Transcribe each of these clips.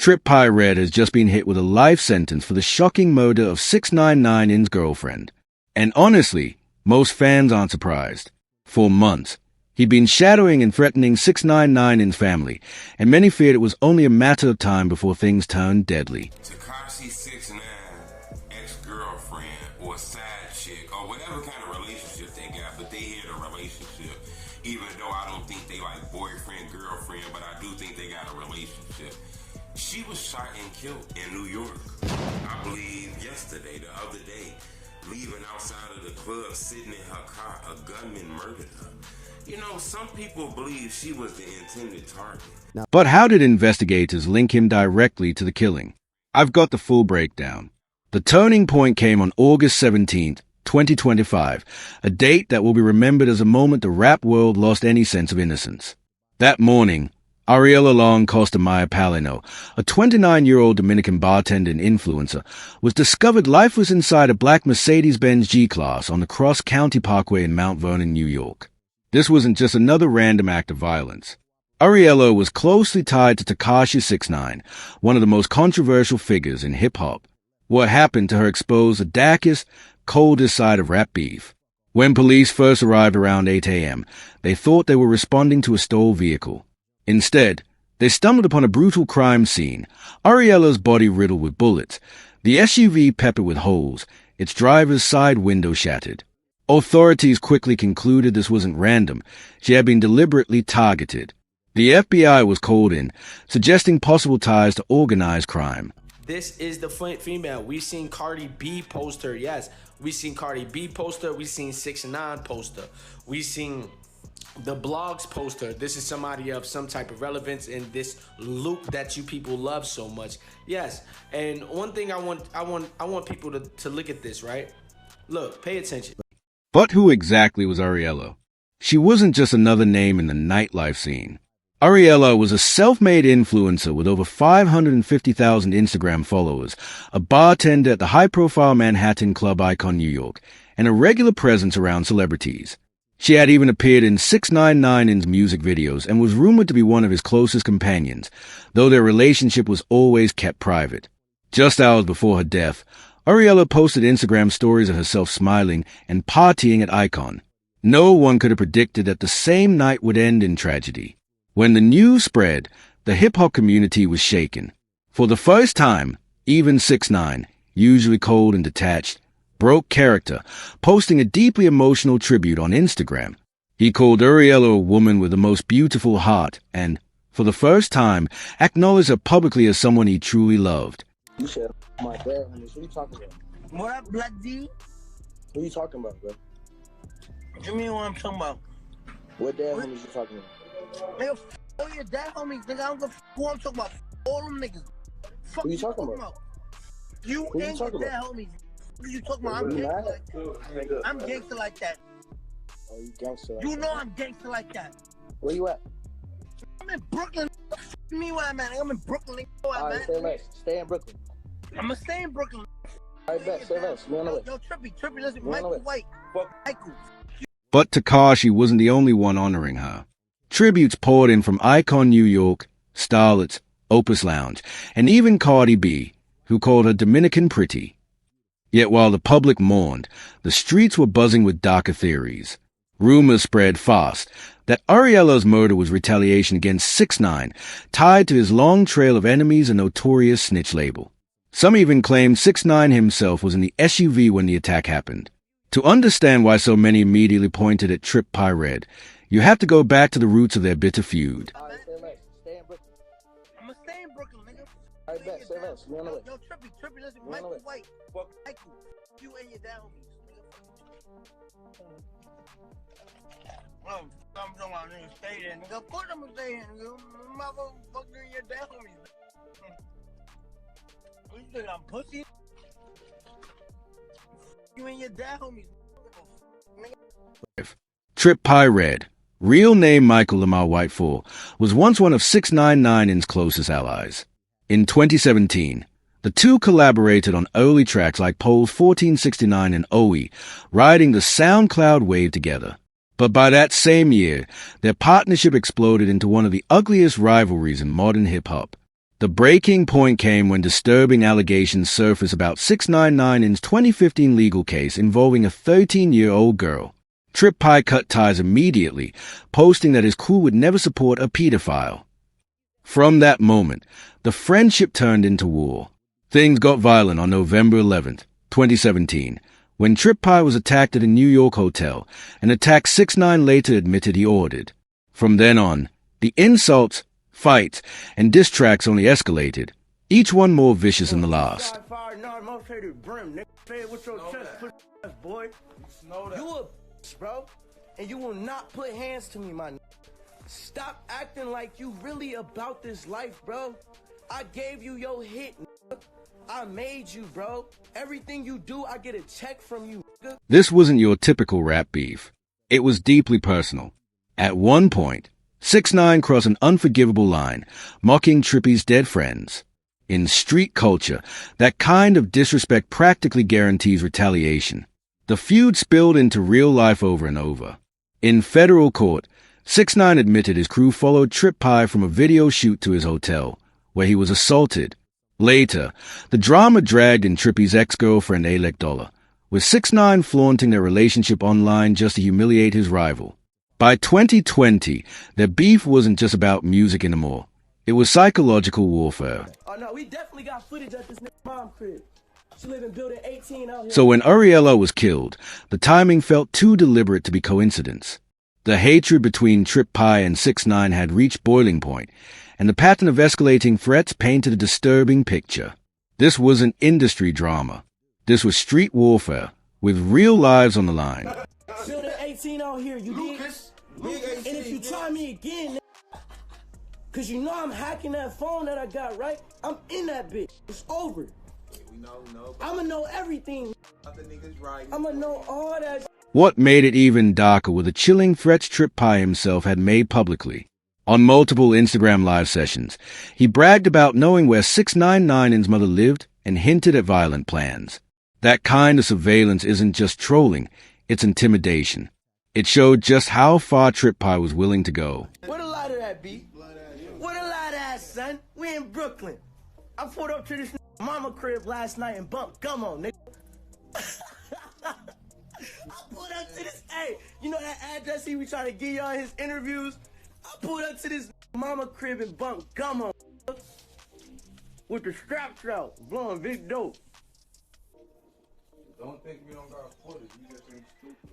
Trippie Red has just been hit with a life sentence for the shocking murder of 6ix9ine's girlfriend. And honestly, most fans aren't surprised. For months, he'd been shadowing and threatening 6ix9ine's family, and many feared it was only a matter of time before things turned deadly. Tekashi 6ix9ine ex-girlfriend or side chick or whatever kind of relationship they got, but they had a relationship. Even though I don't think they like boyfriend, girlfriend, but I do think they got a relationship. She was shot and killed in New York. I believe yesterday, the other day, leaving outside of the club, sitting in her car, a gunman murdered her. You know, some people believe she was the intended target. But how did investigators link him directly to the killing? I've got the full breakdown. The turning point came on August 17th, 2025, a date that will be remembered as a moment the rap world lost any sense of innocence. That morning, Ariel Palino, a 29-year-old Dominican bartender and influencer, was discovered lifeless inside a black Mercedes-Benz G-Class on the Cross County Parkway in Mount Vernon, New York. This wasn't just another random act of violence. Ariel was closely tied to Tekashi 6ix9ine, one of the most controversial figures in hip-hop. What happened to her exposed the darkest, coldest side of rap beef. When police first arrived around 8 a.m., they thought they were responding to a stolen vehicle. Instead, they stumbled upon a brutal crime scene, Ariel's body riddled with bullets, the SUV peppered with holes, its driver's side window shattered. Authorities quickly concluded this wasn't random. She had been deliberately targeted. The FBI was called in, suggesting possible ties to organized crime. This is the female. We've seen Cardi B post her, yes. We've seen Cardi B post her. We've seen 6ix9ine post her. We've seen the blogs poster. This is somebody of some type of relevance in this loop that you people love so much. Yes, and one thing I want people to look at this, right? Look, pay attention. But who exactly was Ariel? She wasn't just another name in the nightlife scene. Ariel was a self-made influencer with over 550,000 Instagram followers, a bartender at the high-profile Manhattan club Icon New York, and a regular presence around celebrities. She had even appeared in 6ix9ine's music videos and was rumored to be one of his closest companions, though their relationship was always kept private. Just hours before her death, Ariel posted Instagram stories of herself smiling and partying at Icon. No one could have predicted that the same night would end in tragedy. When the news spread, the hip-hop community was shaken. For the first time, even 6ix9ine, usually cold and detached, broke character, posting a deeply emotional tribute on Instagram. He called Ariel a woman with the most beautiful heart and, for the first time, acknowledged her publicly as someone he truly loved. You said, my dad, what are you talking about? What up, Black D? Who you talking about, bro? What you mean what I'm talking about? What dad homies you talking about? Nigga, all your dad homies, nigga, I don't give a who I'm talking about. All them niggas. Fuck Who you talking about? You Who you ain't talking your dad about? homies. What you talking about? I'm gangster like that. Oh, you gangster like You that. know I'm gangster like that. Where you at? I'm in Brooklyn. Me where I'm at. I'm in Brooklyn. Where I'm Alright, at. stay less. Stay in Brooklyn. I'ma stay in Brooklyn. Alright, bet. Stay less. Me on the way. Yo, Trippie, listen, Me on the Michael way. White. Fuck Michael. But Tekashi wasn't the only one honoring her. Tributes poured in from Icon New York, Starlets, Opus Lounge, and even Cardi B, who called her Dominican pretty. Yet while the public mourned, the streets were buzzing with darker theories. Rumors spread fast that Ariel's murder was retaliation against 6ix9ine, tied to his long trail of enemies and notorious snitch label. Some even claimed 6ix9ine himself was in the SUV when the attack happened. To understand why so many immediately pointed at Trippie Red, you have to go back to the roots of their bitter feud. Alright, stay less. Stay in Brooklyn. I'ma stay in Brooklyn, nigga. Alright, bet. Stay less. Me on the way. Yo, Trippie, listen, Me on the Michael way. White. Fuck Michael. You and your dad homies. I'm talking about nigga, stay there, nigga. Of course I'm gonna stay here, nigga. Motherfucker, you and your dad homies. What you think, I'm pussy? You and your dad homies. Trippie Red, real name Michael Lamar Whitefall, was once one of 6ix9ine's closest allies. In 2017, the two collaborated on early tracks like Pole's 1469 and OE, riding the SoundCloud wave together. But by that same year, their partnership exploded into one of the ugliest rivalries in modern hip-hop. The breaking point came when disturbing allegations surfaced about 6ix9ine's 2015 legal case involving a 13-year-old girl. Trippie cut ties immediately, posting that his crew would never support a pedophile. From that moment, the friendship turned into war. Things got violent on November 11th, 2017, when Trippie was attacked at a New York hotel, an attack 6ix9ine later admitted he ordered. From then on, the insults, fights, and diss tracks only escalated, each one more vicious than the last. Boy, you a bro, and you will not put hands to me, my nigga. Stop acting like you really about this life, bro. I gave you your hit, nigga. I made you, bro. Everything you do, I get a check from you, nigga. This wasn't your typical rap beef. It was deeply personal. At one point, 6ix9ine crossed an unforgivable line, mocking Trippie's dead friends. In street culture, that kind of disrespect practically guarantees retaliation. The feud spilled into real life over and over. In federal court, 6ix9ine admitted his crew followed Trippie from a video shoot to his hotel, where he was assaulted. Later, the drama dragged in Trippie's ex-girlfriend Ariel, with 6ix9ine flaunting their relationship online just to humiliate his rival. By 2020, their beef wasn't just about music anymore. It was psychological warfare. Oh no, we definitely got footage at this nigga mom crib. She live in building 18 out here. So when Ariel was killed, the timing felt too deliberate to be coincidence. The hatred between Trippie and 6ix9ine had reached boiling point, and the pattern of escalating threats painted a disturbing picture. This wasn't industry drama. This was street warfare, with real lives on the line. Building 18 out here, you dig? And if you try me again, cause you know I'm hacking that phone that I got, right? I'm in that bitch. It's over. I'ma know everything. I'ma know all that. What made it even darker were the chilling threats Trippie himself had made publicly. On multiple Instagram live sessions, he bragged about knowing where 6ix9ine's mother lived and hinted at violent plans. That kind of surveillance isn't just trolling, it's intimidation. It showed just how far Trippie was willing to go. Where the light of that be? Where the light at, son? We in Brooklyn. I pulled up to this mama crib last night and bumped gum on, nigga. I pulled up to this, hey, you know that address he was trying to give y'all his interviews? I pulled up to this mama crib and bumped gum on, with the straps out, blowing big dope. Don't think we don't got footage, we just ain't stupid.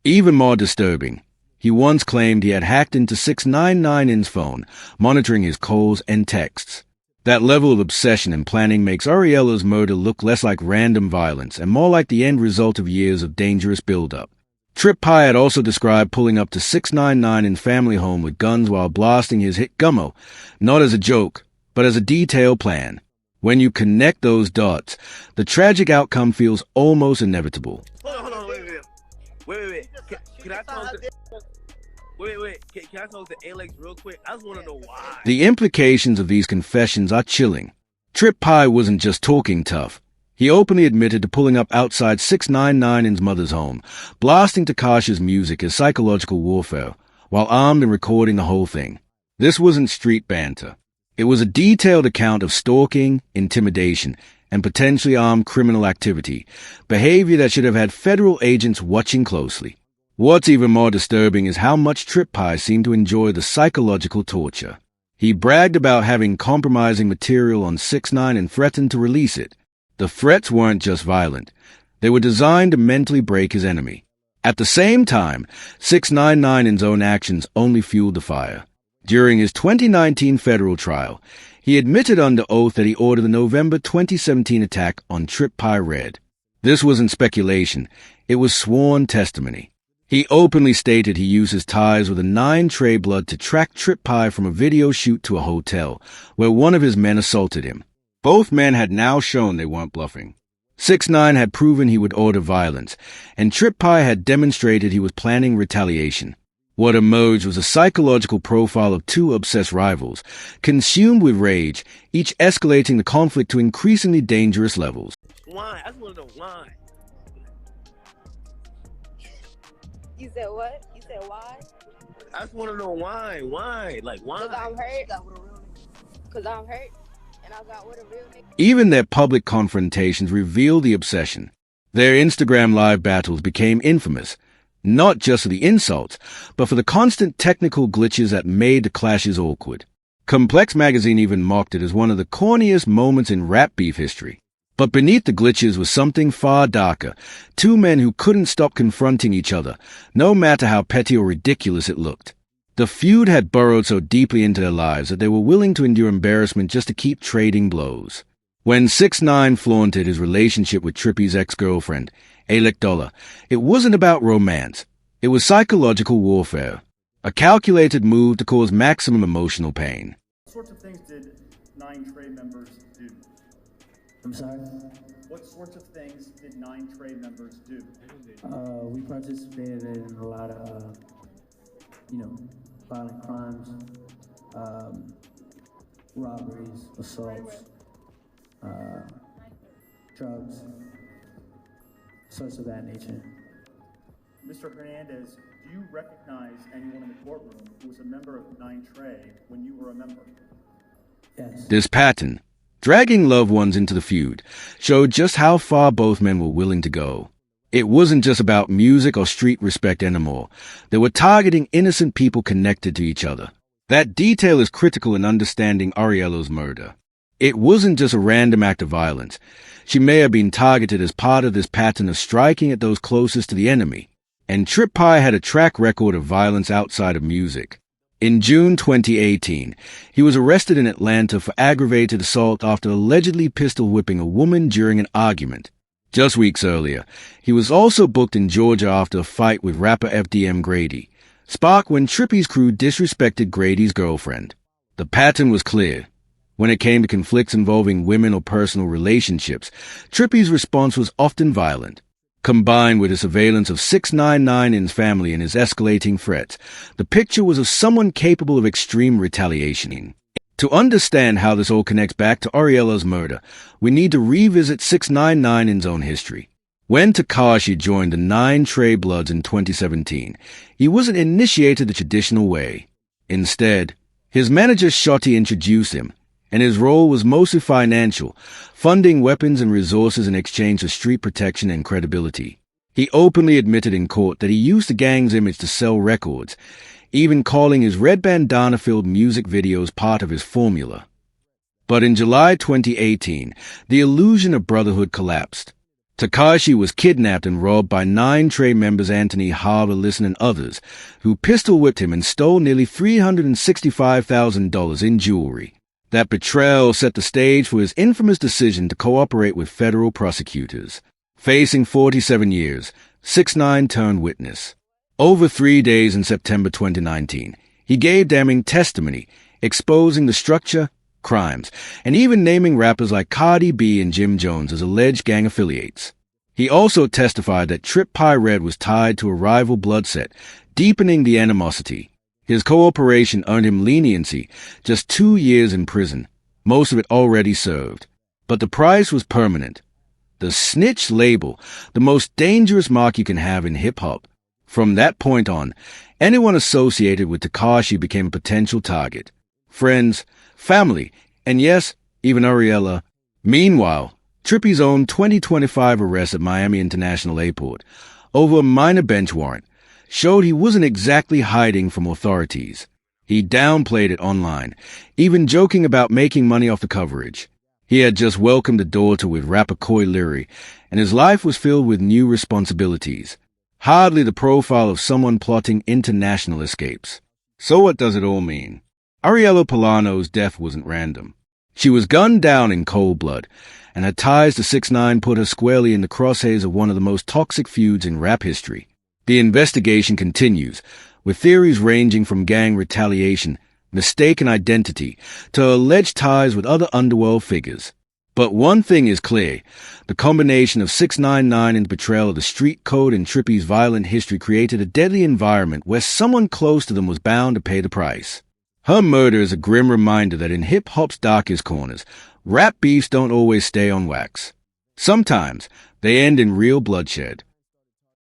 Even more disturbing, he once claimed he had hacked into 6ix9ine's phone, monitoring his calls and texts. That level of obsession and planning makes Ariel's murder look less like random violence and more like the end result of years of dangerous buildup. Trippie had also described pulling up to 6ix9ine's family home with guns while blasting his hit Gummo, not as a joke, but as a detailed plan. When you connect those dots, the tragic outcome feels almost inevitable. Hold on, wait. Can I talk to... Can I talk to Alex real quick? I just want to know why. The implications of these confessions are chilling. Trippie wasn't just talking tough. He openly admitted to pulling up outside 6ix9ine's mother's home, blasting Takashi's music as psychological warfare, while armed and recording the whole thing. This wasn't street banter. It was a detailed account of stalking, intimidation, and potentially armed criminal activity, behavior that should have had federal agents watching closely. What's even more disturbing is how much Trippie seemed to enjoy the psychological torture. He bragged about having compromising material on 6ix9ine and threatened to release it. The threats weren't just violent. They were designed to mentally break his enemy. At the same time, 6ix9ine's own actions only fueled the fire. During his 2019 federal trial, he admitted under oath that he ordered the November 2017 attack on Trippie Red. This wasn't speculation. It was sworn testimony. He openly stated he used his ties with a 9 Trey blood to track Trippie from a video shoot to a hotel, where one of his men assaulted him. Both men had now shown they weren't bluffing. 6ix9ine had proven he would order violence, and Trippie had demonstrated he was planning retaliation. What emerged was a psychological profile of two obsessed rivals, consumed with rage, each escalating the conflict to increasingly dangerous levels. Why? I just want to know why. You said what? You said why? I just want to know why. Why? Like, why? Cause I'm hurt. Cause I'm hurt. And I got with a real nigga. Even their public confrontations reveal the obsession. Their Instagram live battles became infamous, not just for the insults, but for the constant technical glitches that made the clashes awkward. Complex magazine even mocked it as one of the corniest moments in rap beef history. But beneath the glitches was something far darker. Two men who couldn't stop confronting each other, no matter how petty or ridiculous it looked. The feud had burrowed so deeply into their lives that they were willing to endure embarrassment just to keep trading blows. When 6ix9ine flaunted his relationship with Trippie's ex-girlfriend, Ariel, it wasn't about romance. It was psychological warfare. A calculated move to cause maximum emotional pain. What sorts of things did 9 Trey members do? I'm sorry? What sorts of things did 9 Trey members do? We participated in a lot of, violent crimes, robberies, assaults, drugs, sorts of that nature. Mr. Hernandez, do you recognize anyone in the courtroom who was a member of 9 Trey when you were a member? Yes. This pattern, dragging loved ones into the feud, showed just how far both men were willing to go. It wasn't just about music or street respect anymore. They were targeting innocent people connected to each other. That detail is critical in understanding Ariel's murder. It wasn't just a random act of violence. She may have been targeted as part of this pattern of striking at those closest to the enemy. And Trippie had a track record of violence outside of music. In June 2018, he was arrested in Atlanta for aggravated assault after allegedly pistol whipping a woman during an argument. Just weeks earlier, he was also booked in Georgia after a fight with rapper FDM Grady, sparked when Trippie's crew disrespected Grady's girlfriend. The pattern was clear. When it came to conflicts involving women or personal relationships, Trippie's response was often violent. Combined with the surveillance of 6ix9ine's family and his escalating threats, the picture was of someone capable of extreme retaliation. To understand how this all connects back to Ariel's murder, we need to revisit 6ix9ine's own history. When Tekashi joined the 9 Trey Bloods in 2017, he wasn't initiated the traditional way. Instead, his manager Shotty introduced him, and his role was mostly financial, funding weapons and resources in exchange for street protection and credibility. He openly admitted in court that he used the gang's image to sell records, even calling his red bandana-filled music videos part of his formula. But in July 2018, the illusion of brotherhood collapsed. Tekashi was kidnapped and robbed by 9 Trey members Anthony Harlison and others, who pistol-whipped him and stole nearly $365,000 in jewelry. That betrayal set the stage for his infamous decision to cooperate with federal prosecutors. Facing 47 years, 6ix9ine turned witness. Over 3 days in September 2019, he gave damning testimony, exposing the structure, crimes, and even naming rappers like Cardi B and Jim Jones as alleged gang affiliates. He also testified that Trippie Red was tied to a rival blood set, deepening the animosity. His cooperation earned him leniency, just 2 years in prison, most of it already served. But the price was permanent. The snitch label, the most dangerous mark you can have in hip-hop. From that point on, anyone associated with Tekashi became a potential target. Friends, family, and yes, even Ariel. Meanwhile, Trippie's own 2025 arrest at Miami International Airport, over a minor bench warrant, showed he wasn't exactly hiding from authorities. He downplayed it online, even joking about making money off the coverage. He had just welcomed a daughter with rapper Coi Leary, and his life was filled with new responsibilities. Hardly the profile of someone plotting international escapes. So what does it all mean? Ariel Polano's death wasn't random. She was gunned down in cold blood, and her ties to 6ix9ine put her squarely in the crosshairs of one of the most toxic feuds in rap history. The investigation continues, with theories ranging from gang retaliation, mistaken identity, to alleged ties with other underworld figures. But one thing is clear. The combination of 6ix9ine's betrayal of the street code and Trippie's violent history created a deadly environment where someone close to them was bound to pay the price. Her murder is a grim reminder that in hip-hop's darkest corners, rap beefs don't always stay on wax. Sometimes, they end in real bloodshed.